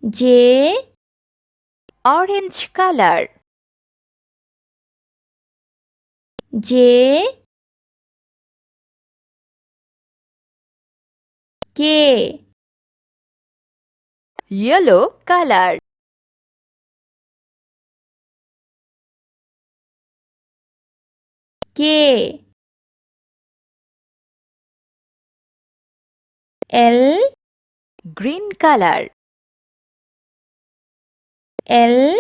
J, orange color. J, K, yellow color. K, L, green color. L,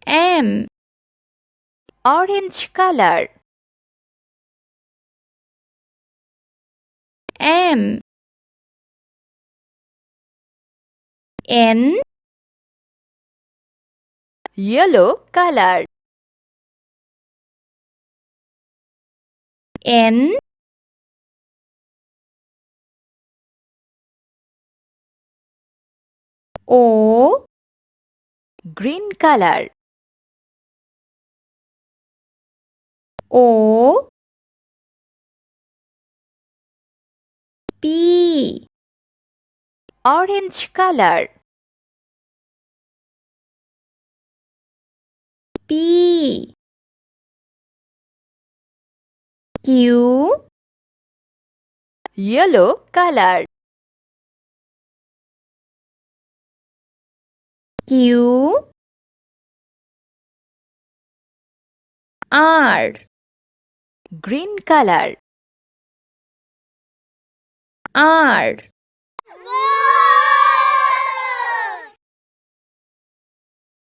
M, orange color. M, N, yellow color. N, O, green color. O, P, orange color. P, Q, yellow color. Q, R, green color. R,